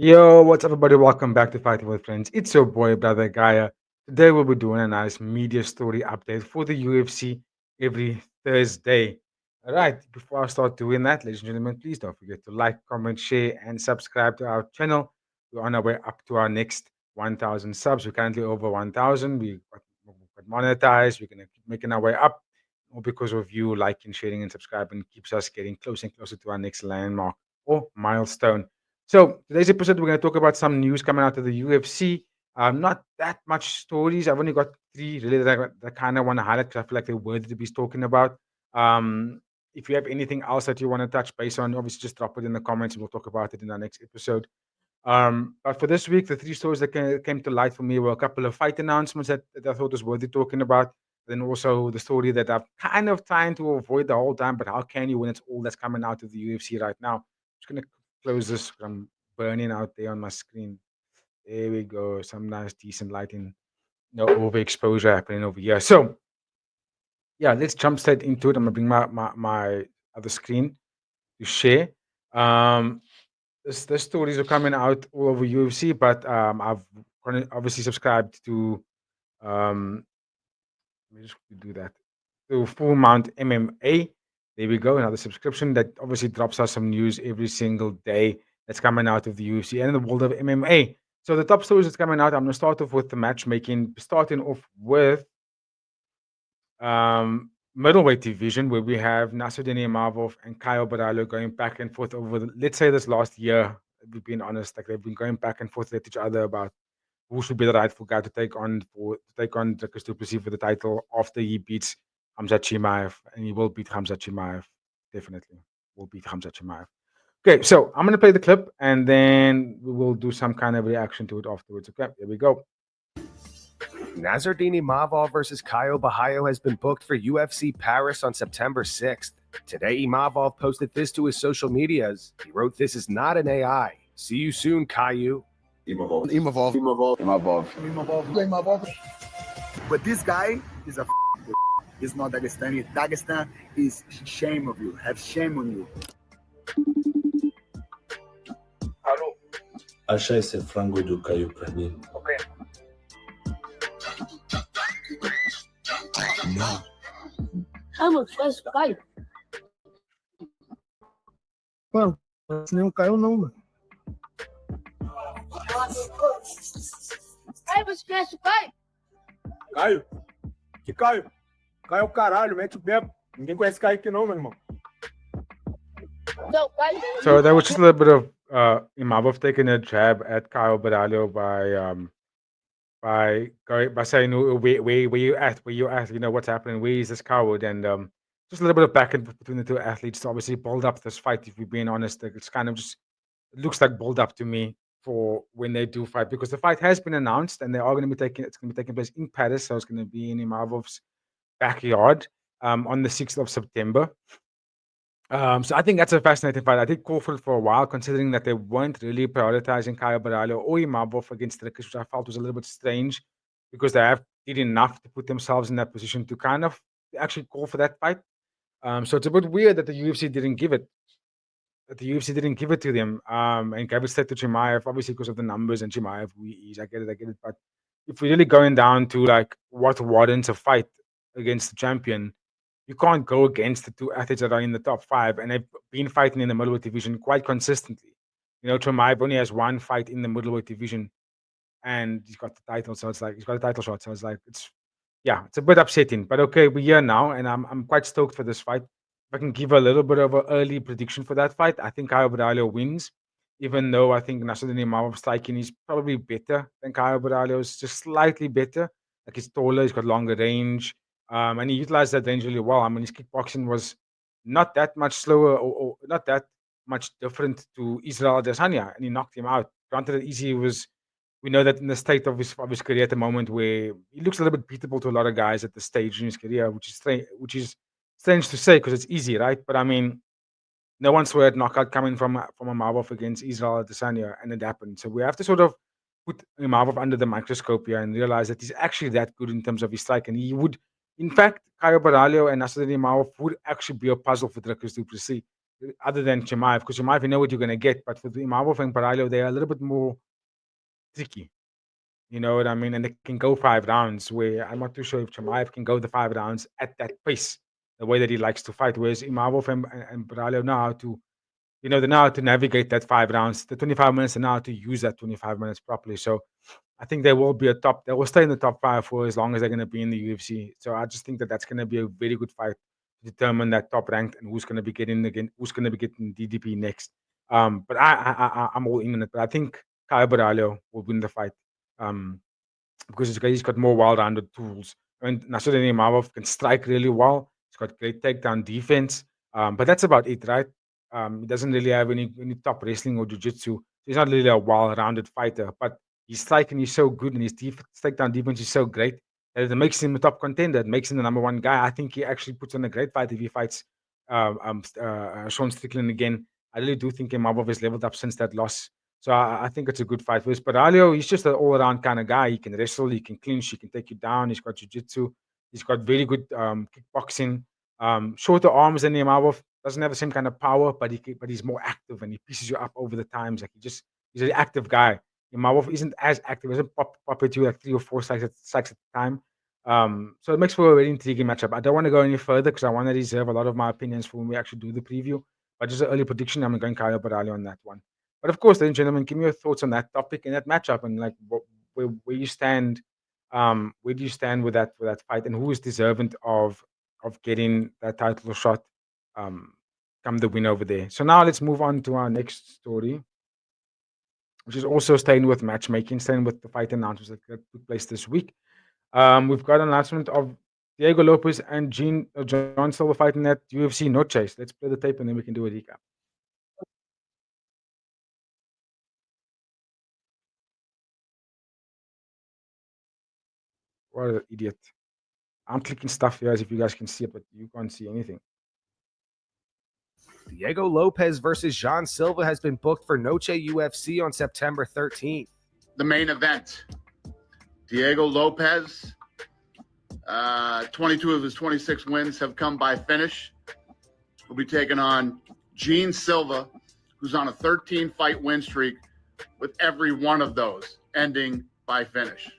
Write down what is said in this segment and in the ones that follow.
Yo, what's up, everybody? Welcome back to Fighting with Friends. It's your boy, brother Gaia. Today, we'll be doing a nice media story update for the UFC every Thursday. All right, before I start doing that, ladies and gentlemen, please don't forget to like, comment, share, and subscribe to our channel. We're on our way up to our next 1,000 subs. We're currently over 1,000. We got monetized. We're going to keep making our way up. All because of you liking, sharing, and subscribing keeps us getting closer and closer to our next landmark or milestone. So today's episode, we're going to talk about some news coming out of the UFC. Not that much stories. I've only got three really that I kind of want to highlight because I feel like they're worthy to be spoken about. If you have anything else that you want to touch base on, obviously just drop it in the comments and we'll talk about it in our next episode. But for this week, the three stories that came to light for me were a couple of fight announcements that I thought was worthy talking about. Then also the story that I've kind of trying to avoid the whole time, but how can you when it's all that's coming out of the UFC right now? I'm just gonna close this. I'm burning out there on my screen. There we go. Some nice, decent lighting. No overexposure happening over here. So yeah, let's jump straight into it. I'm gonna bring my other screen to share. Um, the stories are coming out all over UFC, but I've obviously subscribed to um, let me just do that to Full Mount MMA. There we go, another subscription that obviously drops us some news every single day that's coming out of the UFC and in the world of MMA. So the top stories that's coming out, I'm gonna start off with the matchmaking, starting off with middleweight division where we have Nassourdine Imavov and Caio Borralho going back and forth over let's say this last year. We've been honest, like they've been going back and forth with each other about who should be the rightful guy to take on Dricus Du Plessis for the title after he beats Hamzat Chimaev, and he will beat Hamzat Chimaev. Definitely will beat Hamzat Chimaev. Okay, so I'm gonna play the clip and then we will do some kind of reaction to it afterwards. Okay, here we go. Nassourdine Imavov versus Caio Borralho has been booked for UFC Paris on September 6th. Today, Imavov posted this to his social medias. He wrote, "This is not an AI. See you soon, Caio." Imavov. But this guy is a he's not Dagestani. Dagestan is shame of you. Have shame on you. Alô? Achar esse frango do Caio pra mim. Ok. Não. Ah, mano, tu conhece o Caio? Mano, nem o Caio não, mano. Caio, você conhece o Caio? Caio? Que Caio? Caio é o caralho, mete o pé. Ninguém conhece Caio aqui não, meu irmão. Não, Caio. So that was just a little bit of Imavov taking a jab at Caio Borralho by saying where you at, you know what's happening, where is this coward, and just a little bit of back and forth between the two athletes to obviously build up this fight. If we're being honest, like, it's kind of just it looks like build up to me for when they do fight because the fight has been announced and they are going to be taking place in Paris, so it's going to be in Imavov's backyard on the 6th of September. So I think that's a fascinating fight. I did call for it for a while, considering that they weren't really prioritizing Caio Borralho or Imavov against Dricus, which I felt was a little bit strange because they have did enough to put themselves in that position to kind of actually call for that fight. So it's a bit weird that the UFC didn't give it. That the UFC didn't give it to them and gave it straight to Chimaev, obviously because of the numbers and Chimaev who he is. I get it. But if we're really going down to like what warrants a fight against the champion, you can't go against the two athletes that are in the top five, and they've been fighting in the middleweight division quite consistently. You know, Chimaev only has one fight in the middleweight division, and he's got the title, so it's like he's got a title shot. So it's like it's a bit upsetting, but okay, we're here now, and I'm quite stoked for this fight. If I can give a little bit of an early prediction for that fight, I think Caio Borralho wins, even though I think Nassourdine Imavov striking is probably better than Caio Borralho's, just slightly better. Like he's taller, he's got longer range, and he utilized that range really well. I mean, his kickboxing was not that much slower or not that much different to Israel Adesanya, and he knocked him out. Granted, that easy was. We know that in the state of his career at the moment, where he looks a little bit beatable to a lot of guys at the stage in his career, which is strange to say because it's easy, right? But I mean, no one saw a knockout coming from Imavov against Israel Adesanya, and it happened. So we have to sort of put Imavov under the microscope here and realize that he's actually that good in terms of his strike, and he would, in fact, Caio Borralho and Nassourdine Imavov would actually be a puzzle for Dricus Du Plessis other than Chimaev, because Chimaev, you know what you're going to get. But for the Imavov and Borralho, they're a little bit more tricky. You know what I mean? And they can go 5 rounds, where I'm not too sure if Chimaev can go the 5 rounds at that pace, the way that he likes to fight. Whereas Imavov and Borralho know how to, they know how to navigate that 5 rounds. The 25 minutes, and know how to use that 25 minutes properly. So I think they will they will stay in the top 5 for as long as they're going to be in the UFC. So I just think that that's going to be a very good fight to determine that top ranked and who's going to be getting DDP next. But I'm all in on it. But I think Caio Borralho will win the fight. Because he's got more well-rounded tools. I mean, Nassourdine Imavov can strike really well. He's got great takedown defense. But that's about it, right? He doesn't really have any top wrestling or jiu-jitsu. He's not really a well-rounded fighter. But his striking is so good, and his takedown defense is so great that it makes him a top contender. It makes him the number 1 guy. I think he actually puts on a great fight if he fights Sean Strickland again. I really do think Imavov has leveled up since that loss. So I think it's a good fight. Whereas Borralho, he's just an all-around kind of guy. He can wrestle, he can clinch, he can take you down. He's got jiu-jitsu. He's got very good kickboxing. Shorter arms than Imavov. Doesn't have the same kind of power, but he's more active, and he pieces you up over the times. Like he's an active guy. Imavov isn't as active. He doesn't pop at you like 3 or 4 strikes at the time. So it makes for a very intriguing matchup. I don't want to go any further because I want to reserve a lot of my opinions for when we actually do the preview. But just an early prediction, I'm going Caio Borralho on that one. But of course, ladies and gentlemen, give me your thoughts on that topic and that matchup, and like where you stand. Where do you stand with that fight, and who is deserving of getting that title shot? Come the win over there. So now let's move on to our next story, which is also staying with matchmaking, staying with the fight announcements that took place this week. We've got an announcement of Diego Lopes and Jon Silva fighting at UFC Noche. Let's play the tape and then we can do a recap. What an idiot. I'm clicking stuff here as if you guys can see it, but you can't see anything. Diego Lopes versus Jean Silva has been booked for Noche UFC on September 13th. The main event. Diego Lopes, 22 of his 26 wins have come by finish. Will be taking on Jean Silva, who's on a 13-fight win streak, with every one of those ending by finish.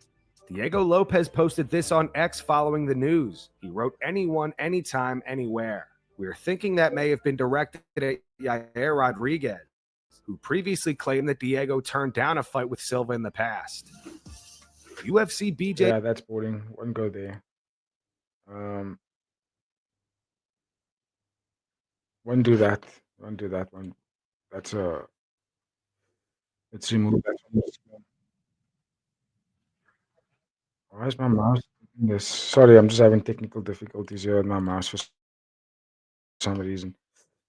Diego Lopes posted this on X following the news. He wrote, "Anyone, anytime, anywhere. We're thinking that may have been directed at Yair Rodriguez, who previously claimed that Diego turned down a fight with Silva in the past." UFC BJ. Yeah, that's boring. Wouldn't go there. Wouldn't do that. Wouldn't do that one. That's a. Let's remove that from the screen. Why is my mouse doing this? Sorry, I'm just having technical difficulties here with my mouse for some reason.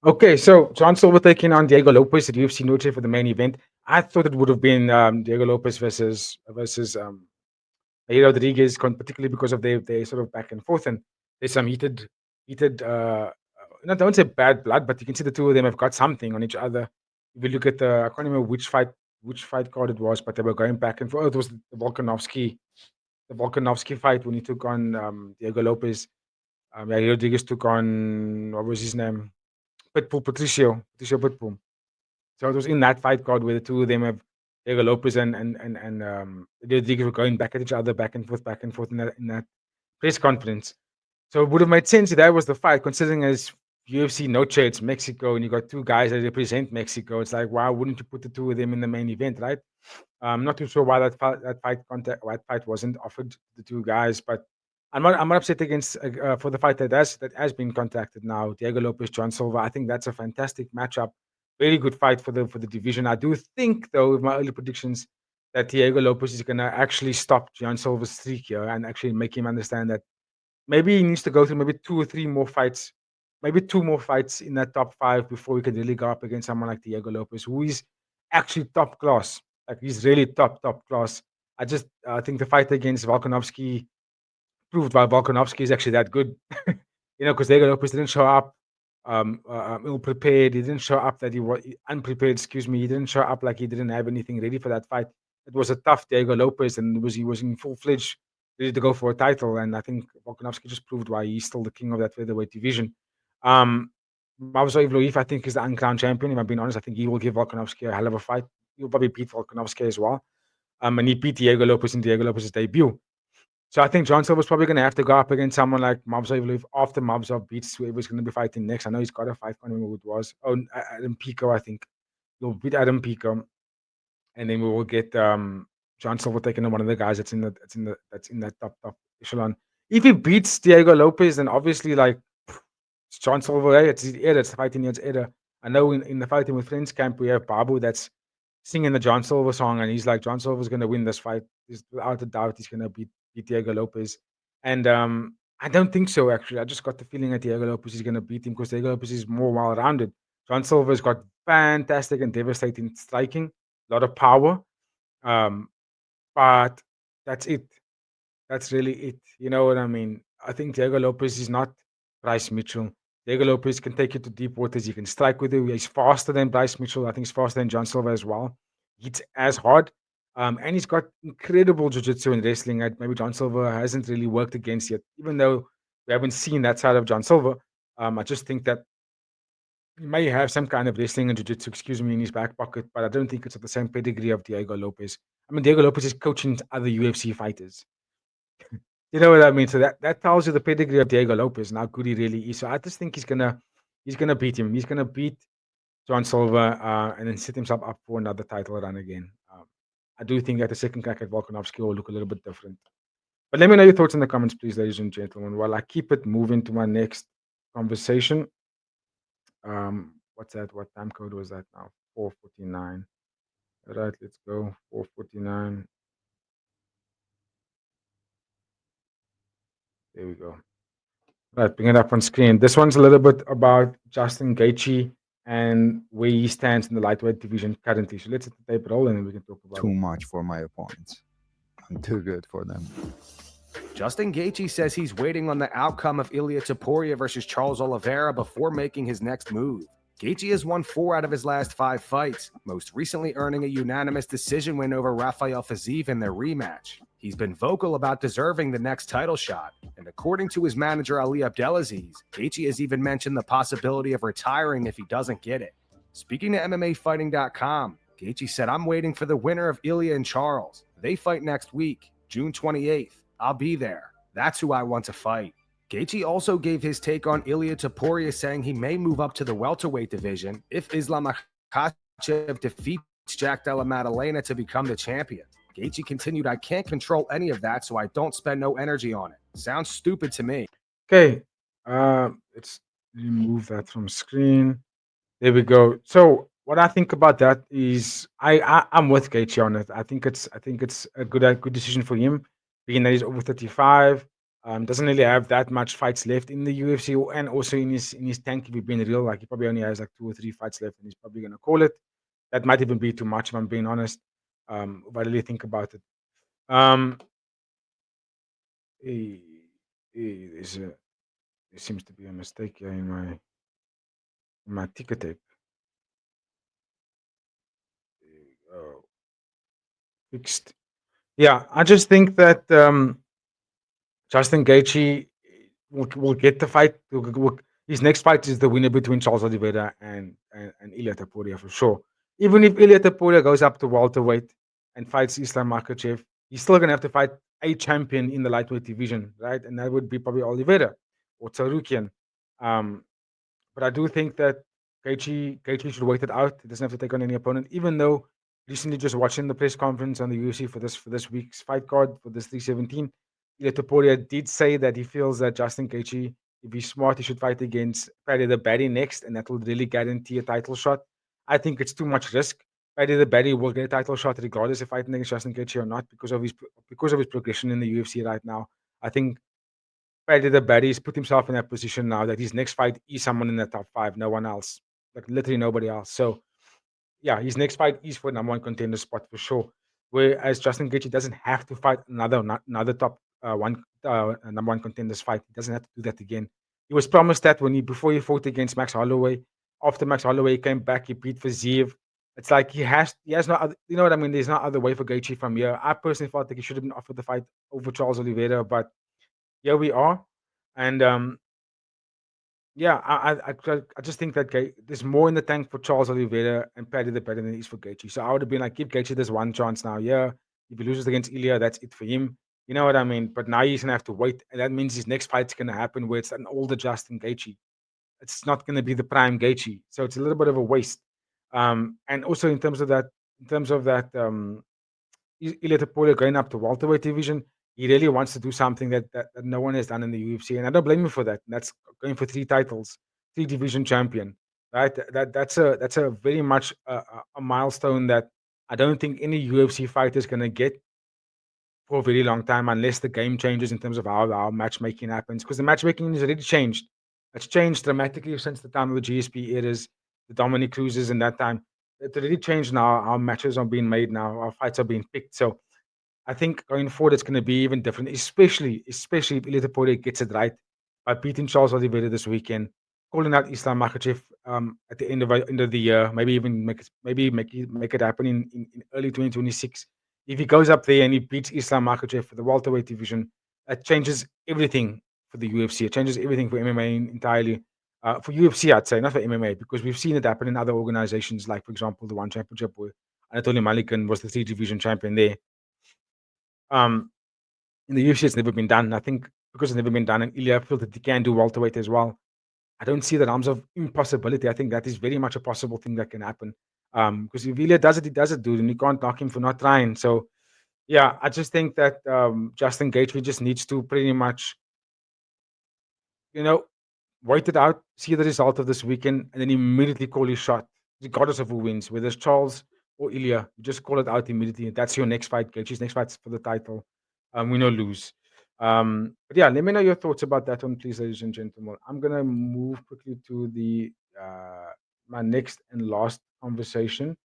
Okay, so Jon Silva taking on Diego Lopes at UFC Noche for the main event. I thought it would have been Diego Lopes versus Yair Rodriguez, particularly because of their sort of back and forth, and there's some heated. I don't say bad blood, but you can see the two of them have got something on each other. If you look at I can't remember which fight card it was, but they were going back and forth. Oh, it was the Volkanovski fight when he took on Diego Lopes. Yair Rodriguez took on, what was his name? Patricio Pitbull. So it was in that fight card where the two of them have Diego Lopes and Rodriguez were going back at each other, back and forth in that press conference. So it would have made sense if that was the fight, considering as UFC Noche, it's Mexico, and you got two guys that represent Mexico. It's like, why wouldn't you put the two of them in the main event, right? I'm not too sure why that fight wasn't offered to the two guys, but I'm not upset against for the fight that has been contacted now. Diego Lopes, Jon Silva. I think that's a fantastic matchup. Very good fight for the division. I do think, though, with my early predictions, that Diego Lopes is going to actually stop Jon Silva's streak here and actually make him understand that maybe he needs to go through maybe 2 or 3 more fights, maybe 2 more fights in that top 5 before he can really go up against someone like Diego Lopes, who is actually top class. Like, he's really top class. I think the fight against Volkanovski proved why Volkanovski is actually that good. Because Diego Lopes didn't show up ill-prepared. He didn't show up that he was unprepared. Excuse me. He didn't show up like he didn't have anything ready for that fight. It was a tough Diego Lopes, and he was in full-fledged ready to go for a title. And I think Volkanovski just proved why he's still the king of that featherweight division. Imavov, I think, is the uncrowned champion. If I'm being honest, I think he will give Volkanovski a hell of a fight. He'll probably beat Volkanovski as well. And he beat Diego Lopes in Diego Lopes' debut. So I think John Silva's probably going to have to go up against someone like Imavov after Imavov beats whoever's going to be fighting next. I know he's got a fight. I can't remember who it was. Oh, Adam Pico, I think. He'll beat Adam Pico, and then we will get John Silva taking on one of the guys that's in that top echelon. If he beats Diego Lopes, then obviously like it's John Silva, right? It's his era. It's the fighting year's era. I know in the Fighting with Friends camp we have Babu that's singing the John Silva song, and he's like, John Silva's going to win this fight. Without a doubt, he's going to beat Diego Lopes. And I don't think so, actually. I just got the feeling that Diego Lopes is going to beat him because Diego Lopes is more well-rounded. John Silva's got fantastic and devastating striking, a lot of power. But that's it. That's really it. You know what I mean? I think Diego Lopes is not Bryce Mitchell. Diego Lopes can take you to deep waters. He can strike with you. He's faster than Bryce Mitchell. I think he's faster than John Silva as well. Hits as hard. And he's got incredible jiu-jitsu and wrestling that maybe John Silva hasn't really worked against yet. Even though we haven't seen that side of John Silva, I just think that he may have some kind of wrestling and jiu-jitsu, in his back pocket, but I don't think it's of the same pedigree of Diego Lopes. I mean, Diego Lopes is coaching other UFC fighters. You know what I mean? So that tells you the pedigree of Diego Lopes and how good he really is. So I just think he's gonna beat him. He's gonna beat John Silva and then set himself up for another title run again. I do think that the second crack at Volkanovski will look a little bit different. But let me know your thoughts in the comments, please, ladies and gentlemen, while I keep it moving to my next conversation. What's that? What time code was that now? 4:49. All right, let's go. 4:49. There we go. Right, bring it up on screen. This one's a little bit about Justin Gaethje and where he stands in the lightweight division currently. So let's hit the tape roll and then we can talk about Too much for my opponents. I'm too good for them. Justin Gaethje says he's waiting on the outcome of Ilia Topuria versus Charles Oliveira before making his next move. Gaethje has won 4 out of his last 5 fights, most recently earning a unanimous decision win over Rafael Fiziev in their rematch. He's been vocal about deserving the next title shot, and according to his manager Ali Abdelaziz, Gaethje has even mentioned the possibility of retiring if he doesn't get it. Speaking to MMAfighting.com, Gaethje said, "I'm waiting for the winner of Ilia and Charles. They fight next week, June 28th. I'll be there. That's who I want to fight." Gaethje also gave his take on Ilia Topuria, saying he may move up to the welterweight division if Islam Makhachev defeats Jack Della Maddalena to become the champion. Gaethje continued, "I can't control any of that, so I don't spend no energy on it. Sounds stupid to me." Okay, let's remove that from screen. There we go. So what I think about that is I'm with Gaethje on it. I think it's a good decision for him, being that he's over 35. Doesn't really have that much fights left in the UFC, and also in his tank. If you're being real, like he probably only has like 2 or 3 fights left, and he's probably gonna call it. That might even be too much, if I'm being honest. If I really think about it. There seems to be a mistake here in my ticker tape. There we go. Fixed. Yeah, I just think that Justin Gaethje will get the fight. His next fight is the winner between Charles Oliveira and Ilia Topuria for sure. Even if Ilia Topuria goes up to welterweight and fights Islam Makhachev, he's still gonna have to fight a champion in the lightweight division, right? And that would be probably Oliveira or Tsarukian. But I do think that Gaethje should wait it out. He doesn't have to take on any opponent, even though recently just watching the press conference on the UFC for this week's fight card for this 317. Ilia Topuria did say that he feels that Justin Gaethje, if he's smart, he should fight against Paddy the Baddy next, and that will really guarantee a title shot. I think it's too much risk. Paddy the Baddy will get a title shot regardless of fighting against Justin Gaethje or not because of his progression in the UFC right now. I think Paddy the Baddy's put himself in that position now that his next fight is someone in the top 5, no one else, like literally nobody else. So yeah, his next fight is for number 1 contender spot for sure. Whereas Justin Gaethje doesn't have to fight another top number 1 contenders fight. He doesn't have to do that again. He was promised that before he fought against Max Holloway. After Max Holloway came back, he beat Fiziev. It's like he has no other, you know what I mean? There's no other way for Gaethje from here. I personally thought that he should have been offered the fight over Charles Oliveira, but here we are. And Yeah, I just think that there's more in the tank for Charles Oliveira and Paddy the better than there is for Gaethje. So I would have been like, give Gaethje this one chance now. Yeah, if he loses against Ilya, that's it for him. You know what I mean? But now he's gonna have to wait, and that means his next fight's gonna happen where it's an older Justin Gaethje. It's not gonna be the prime Gaethje, so it's a little bit of a waste. And also in terms of that, Ilya Topuria going up to welterweight division, he really wants to do something that no one has done in the UFC, and I don't blame him for that. That's going for 3 titles, 3 division champion, right? That's a very much a milestone that I don't think any UFC fighter is going to get for a very long time unless the game changes in terms of how matchmaking happens. Because the matchmaking has already changed. It's changed dramatically since the time of the GSP eras, the Dominic Cruzes, and that time. It's already changed now. Our matches are being made now. Our fights are being picked. So I think going forward, it's going to be even different, especially if Ilia Topuria gets it right by beating Charles Oliveira this weekend, calling out Islam Makhachev at the end of the year, maybe even make it happen in early 2026. If he goes up there and he beats Islam Makhachev for the welterweight division, that changes everything for the UFC. It changes everything for MMA entirely. For UFC, I'd say, not for MMA, because we've seen it happen in other organizations, like, for example, the One Championship where Anatoly Malikan was the 3 division champion there. Um, in the UFC, it's never been done. I think because it's never been done, and Ilya felt that he can do welterweight as well. I don't see the realms of impossibility. I think that is very much a possible thing that can happen. Because if Ilya does it, he does it, dude, and you can't knock him for not trying. So, yeah, I just think that Justin Gaethje just needs to pretty much, you know, wait it out, see the result of this weekend, and then immediately call his shot, regardless of who wins, whether it's Charles or Ilya. You just call it out immediately. That's your next fight, Gaethje's next fight's for the title. Win or lose. But yeah, let me know your thoughts about that one, please, ladies and gentlemen. I'm gonna move quickly to the my next and last conversation.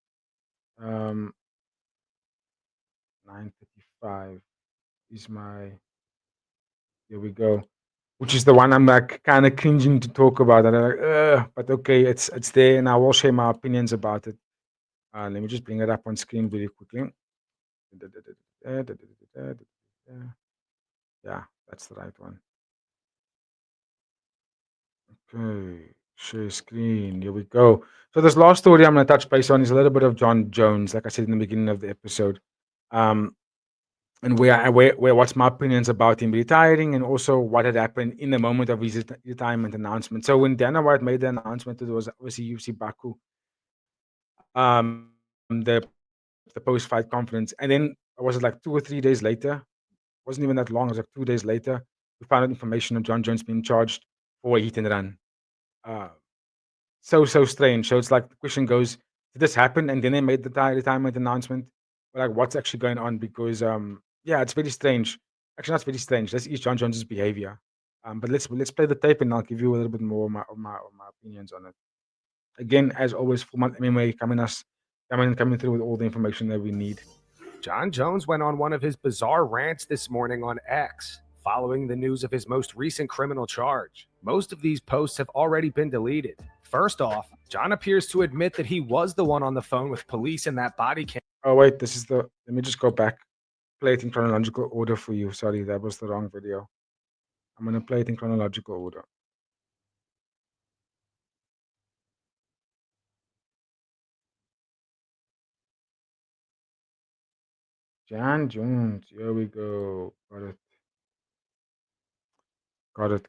9:35 is my. Here we go. Which is the one I'm like kind of cringing to talk about. And I'm like, but okay, it's there, and I will share my opinions about it. Let me just bring it up on screen really quickly. Yeah, that's the right one. Okay, share screen. Here we go. So this last story I'm going to touch base on is a little bit of Jon Jones, like I said in the beginning of the episode. And where what's my opinions about him retiring, and also what had happened in the moment of his retirement announcement. So when Dana White made the announcement, it was obviously UFC Baku, the post fight conference, and then was it like 2 or 3 days later? Wasn't even that long. It was like 2 days later. We found out information of Jon Jones being charged for a hit and run. Uh, so strange. So it's like the question goes, did this happen? And then they made the retirement announcement. Like, what's actually going on? Because yeah, it's very strange. Actually, not very strange. This is Jon Jones's behavior. But let's play the tape, and I'll give you a little bit more of my opinions on it. Again, as always, Full Month MMA coming through with all the information that we need. Jon Jones went on one of his bizarre rants this morning on X, following the news of his most recent criminal charge. Most of these posts have already been deleted. First off, Jon appears to admit that he was the one on the phone with police in that body cam. Oh, wait, let me just go back. Play it in chronological order for you. Sorry, that was the wrong video. I'm going to play it in chronological order. Jon Jones. Here we go. Got it.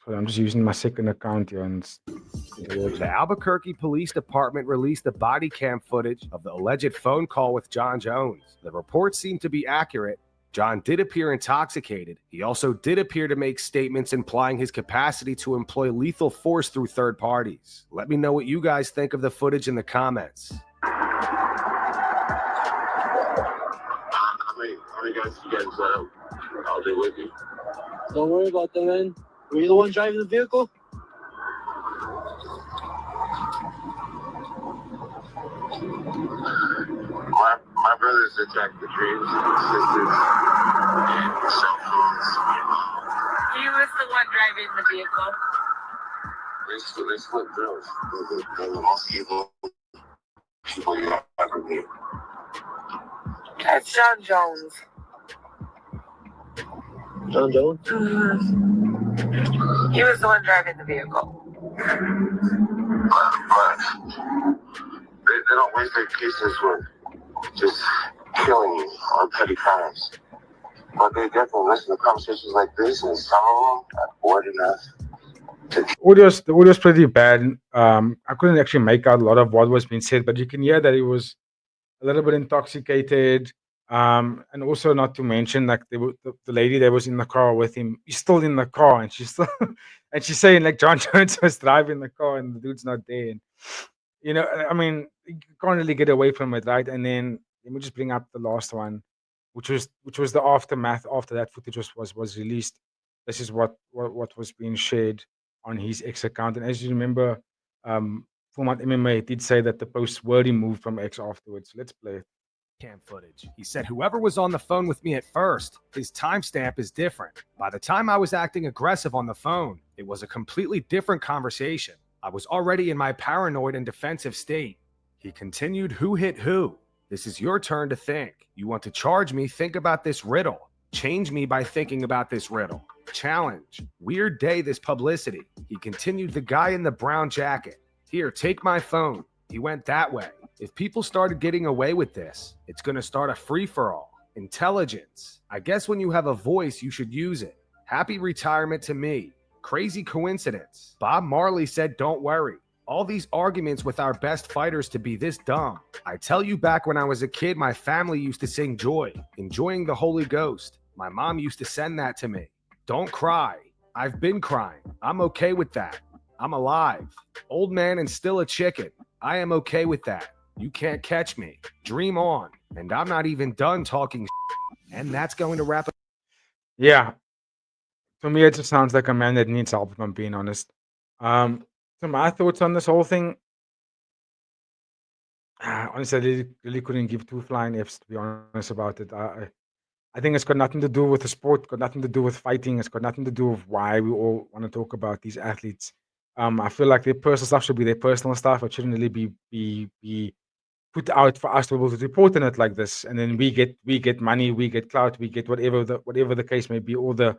So I'm just using my second account here. And the Albuquerque Police Department released the body cam footage of the alleged phone call with Jon Jones. The reports seemed to be accurate. Jon did appear intoxicated. He also did appear to make statements implying his capacity to employ lethal force through third parties. Let me know what you guys think of the footage in the comments. How many guys you guys I'll do with you? Don't worry about that, man. Were you the one driving the vehicle? My brothers attacked the dreams and sisters and cell phones. He was the one driving the vehicle. They split drills. They're the most evil people you ever meet. That's Jon Jones. Jon Jones? He was the one driving the vehicle. But they don't waste their cases with just killing you on petty crimes. But they definitely listen to conversations like this, and some of them are bored enough. The audio's pretty bad. I couldn't actually make out a lot of what was being said, but you can hear that he was a little bit intoxicated. And also not to mention, like the lady that was in the car with him is still in the car, and she's still and she's saying like Jon Jones was driving the car and the dude's not there. And I mean, you can't really get away from it, right? And then let me just bring up the last one, which was the aftermath after that footage was released. This is what was being shared on his X account. And as you remember, Format MMA did say that the posts were removed from X afterwards. Let's play it. Cam footage. He said, whoever was on the phone with me at first, his timestamp is different. By the time I was acting aggressive on the phone, it was a completely different conversation. I was already in my paranoid and defensive state. He continued, who hit who? This is your turn to think. You want to charge me? Think about this riddle. Change me by thinking about this riddle. Challenge. Weird day, this publicity. He continued, the guy in the brown jacket. Here, take my phone. He went that way. If people started getting away with this, it's going to start a free-for-all. Intelligence. I guess when you have a voice, you should use it. Happy retirement to me. Crazy coincidence. Bob Marley said, don't worry. All these arguments with our best fighters to be this dumb. I tell you, back when I was a kid, my family used to sing Joy, enjoying the Holy Ghost. My mom used to send that to me. Don't cry. I've been crying. I'm okay with that. I'm alive. Old man and still a chicken. I am okay with that. You can't catch me. Dream on. And I'm not even done talking. And that's going to wrap up. Yeah. To me, it just sounds like a man that needs help, if I'm being honest. So my thoughts on this whole thing. Honestly, I really couldn't give two flying Fs, to be honest about it. I think it's got nothing to do with the sport, got nothing to do with fighting. It's got nothing to do with why we all want to talk about these athletes. I feel like their personal stuff should be their personal stuff. It shouldn't really be put out for us to be able to report on it like this. And then we get money, we get clout, we get whatever the case may be, all the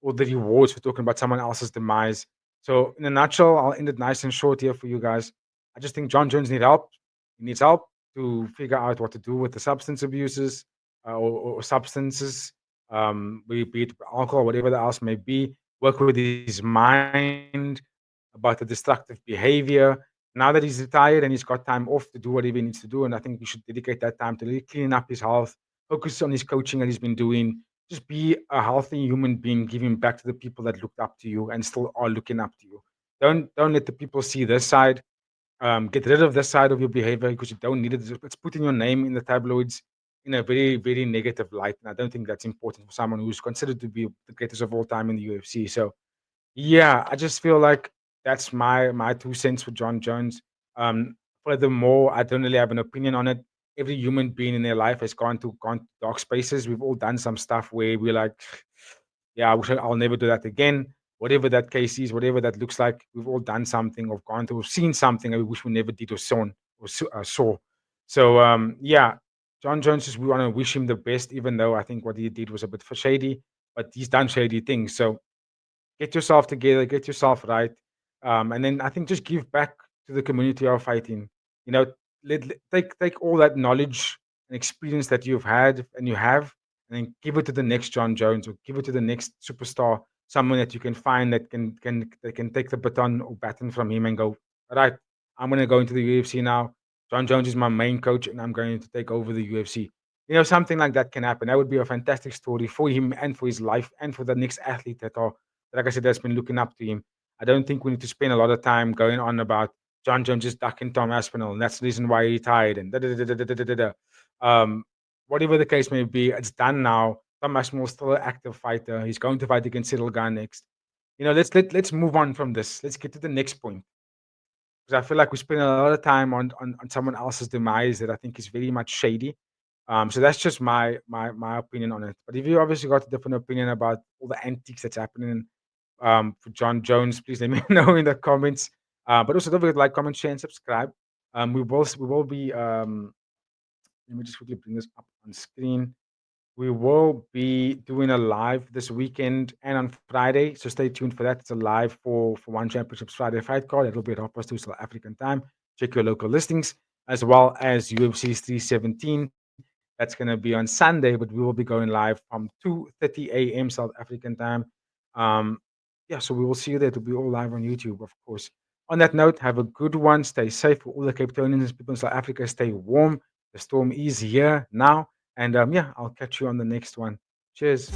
rewards for talking about someone else's demise. So in a nutshell, I'll end it nice and short here for you guys. I just think Jon Jones needs help. He needs help to figure out what to do with the substance abuses or substances, be it alcohol, whatever else may be. Work with his mind about the destructive behavior. Now that he's retired and he's got time off to do whatever he needs to do, and I think he should dedicate that time to really clean up his health, focus on his coaching that he's been doing, just be a healthy human being, giving back to the people that looked up to you and still are looking up to you. Don't let the people see this side. Get rid of this side of your behavior because you don't need it. It's putting your name in the tabloids in a very, very negative light. And I don't think that's important for someone who's considered to be the greatest of all time in the UFC. So, yeah, I just feel like that's my 2 cents for Jon Jones. Furthermore, I don't really have an opinion on it. Every human being in their life has gone to dark spaces. We've all done some stuff where we're like, yeah, I wish I'll never do that again. Whatever that case is, whatever that looks like, we've all done something or gone through, seen something that we wish we never did or saw. So, yeah, Jon Jones, just we want to wish him the best, even though I think what he did was a bit shady, but he's done shady things. So get yourself together, get yourself right. And then I think just give back to the community of fighting. Take all that knowledge and experience that you've had and you have, and then give it to the next Jon Jones or give it to the next superstar, someone that you can find that can take the baton from him and go, all right, I'm going to go into the UFC now. Jon Jones is my main coach, and I'm going to take over the UFC. Something like that can happen. That would be a fantastic story for him and for his life and for the next athlete that are, like I said, that's been looking up to him. I don't think we need to spend a lot of time going on about Jon Jones just ducking Tom Aspinall, and that's the reason why he retired, and whatever the case may be, it's done now. Tom Aspinall is still an active fighter. He's going to fight against Cyril Gane next. Let's move on from this. Let's get to the next point. Because I feel like we spend a lot of time on someone else's demise that I think is very much shady. So that's just my opinion on it. But if you obviously got a different opinion about all the antics that's happening for Jon Jones, please let me know in the comments. But also don't forget to like, comment, share, and subscribe. We will be let me just quickly bring this up on screen. We will be doing a live this weekend and on Friday, so stay tuned for that. It's a live for One Championship's Friday fight card. It'll be at 2:30 South African time. Check your local listings, as well as UFC's 317. That's going to be on Sunday, but we will be going live from 2:30 a.m. South African time. Yeah, so we will see you there. It'll be all live on YouTube, of course. On that note, have a good one. Stay safe for all the Cape Townians, people in South Africa. Stay warm. The storm is here now. And yeah, I'll catch you on the next one. Cheers.